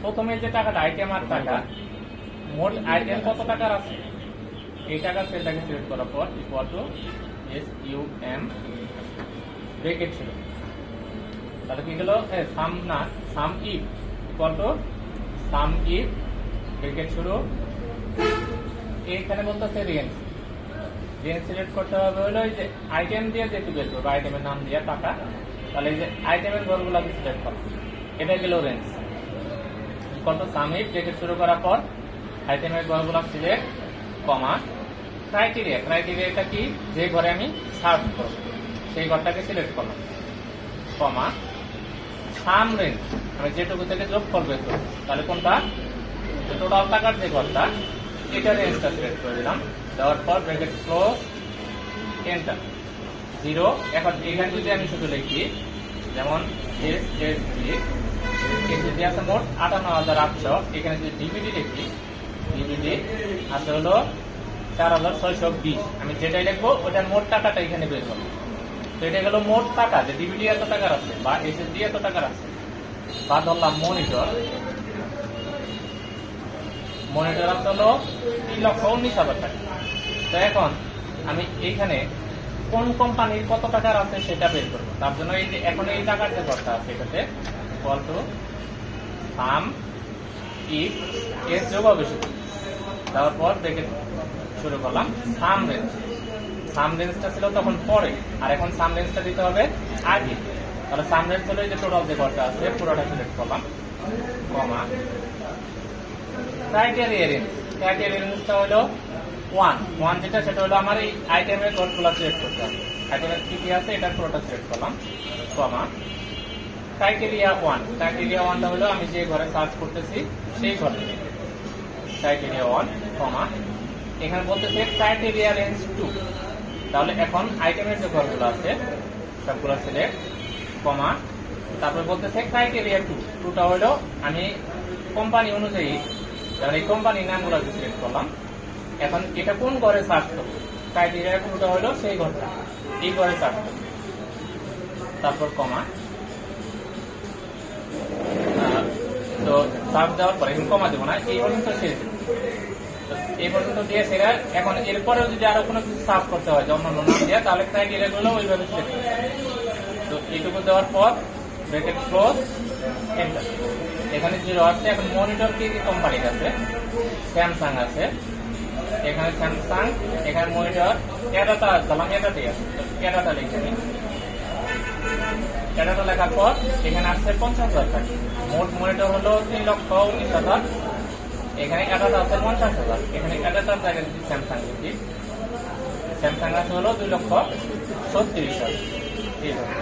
প্রথমে যে টাকাটা আইটেম আর টাকা, মোট আইটেম কত টাকার আছে এই টাকা সেলটাকে সিলেক্ট করার পর ইকুয়াল টু SUM ব্রেকেট ছিল, তাহলে কি গেল সাম না sum if equal to sum if bracket শুরু। এইখানে বলতেছে রেঞ্জ, রেঞ্জ সিলেক্ট করতে হবে হলো এই যে আইটেম দিয়ে যেহেতু বের করবো, আইটেমের নাম দিয়ে টাকা, তাহলে এই যে আইটেমের ঘরগুলোকে সিলেক্ট করো, এটা গেল range equal to sum if bracket শুরু করার পর আইটেমের ঘরগুলো সিলেক্ট কমা ক্রাইটেরিয়া, ক্রাইটেরিয়াটা কি যে ঘরে আমি সার্চ করব সেই ঘরটাকে সিলেক্ট করলাম কমা সাম রেঞ্জ আমি যেটুকু থেকে যোগ করবে তো, তাহলে কোনটা টোটাল টাকার যে ঘরটা এটা রেঞ্জটা সিলেক্ট করে দিলাম, দেওয়ার পর ব্র্যাকেট ক্লোজ এন্টার 0। এখন এখানে যদি আমি শুধু লিখি যেমন এসএসডি আছে মোট 58,800, এখানে যদি ডিবিডি লিখি ডিবিডি আছে হলো 4,620, আমি যেটাই লিখবো ওটার মোট টাকাটা এখানে বের করবো। তো এটা গেল মোট টাকা যে ডিবিডি এত টাকার আছে বা এসএসডি এত টাকার আছে, বা ধরলাম মনিটর আছে হলো 3,19,000 টাকা। তো এখন আমি এইখানে কোন কোম্পানির কত টাকার আছে সেটা বের করবো, তার জন্য এই যে এখন এই টাকার যে ঘরটা আছে এটাতে equal to sum if S যোগ হবে শুধু, দেওয়ার পর ব্র্যাকেট শুরু করলাম সাম রেঞ্জ, সাম রেঞ্জটা ছিল তখন পরে, আর এখন সাম রেঞ্জটা দিতে হবে আগে, তাহলে সাম রেঞ্জ হলো এই যে টোটাল যে ঘরটা আছে পুরোটা সিলেক্ট করলাম কমা ক্রাইটেরিয়া রেঞ্জ, ক্রাইটেরিয়া রেঞ্জটা হলো 1 যেটা সেটা হলো আমার এই আইটেমের ঘরগুলো সিলেক্ট করতে হবে, আইটেমের কি কি আছে এটা পুরোটা সিলেক্ট করলাম কমা ক্রাইটেরিয়া 1, ক্রাইটেরিয়া 1টা হলো আমি যে ঘরে সার্চ করতেছি সেই ঘর থেকে ক্রাইটেরিয়া 1 কমা এখানে বলতেছে ক্রাইটেরিয়া রেঞ্জ 2, তাহলে এখন আইটেমের যে ঘরগুলো আছে সবগুলো সিলেক্ট কমা তারপর বলতেছে ক্রাইটেরিয়া 2টা হলো আমি কোম্পানি অনুযায়ী এই কোম্পানির নামগুলো সিলেক্ট করলাম, এখন এটা কোন ঘরে সার্চ করবো, ক্রাইটেরিয়া 2টা হলো সেই ঘরটা এই ঘরে সার্চ করবো, তারপর কমা তো সার্চ দেওয়ার পরে এখন কমা দেবো না, এই পর্যন্ত শেষ দেবো, এই পর্যন্ত দিয়ে সেটা এখন এরপরেও যদি আরো কোনো কিছু সার্চ করতে হয় যে অন্যান্য নাম দেওয়া, তাহলে ক্রাইটেরিয়া গুলো ওইভাবে সিলেক্ট করতে হবে। তো এইটুকু দেওয়ার পর ব্র্যাকেট ক্লোজ এন্টার, এখানে 0 আসছে। এখন মনিটর কি কোম্পানির আছে, স্যামসাং আছে, এখানে স্যামসাং, এখানে মনিটর এটাটা দিলাম, এটাতেই আছে এটাটা লিখে নিই, এটাটা লেখার পর এখানে আসছে 50,000 টাকা, মোট মনিটর হলো 3,19,000, এখানে এটাটা আছে 50,000, এখানে এটাটার জায়গায় যদি স্যামসাং লিখি স্যামসাং আছে হলো 2,36,000 এইভাবে।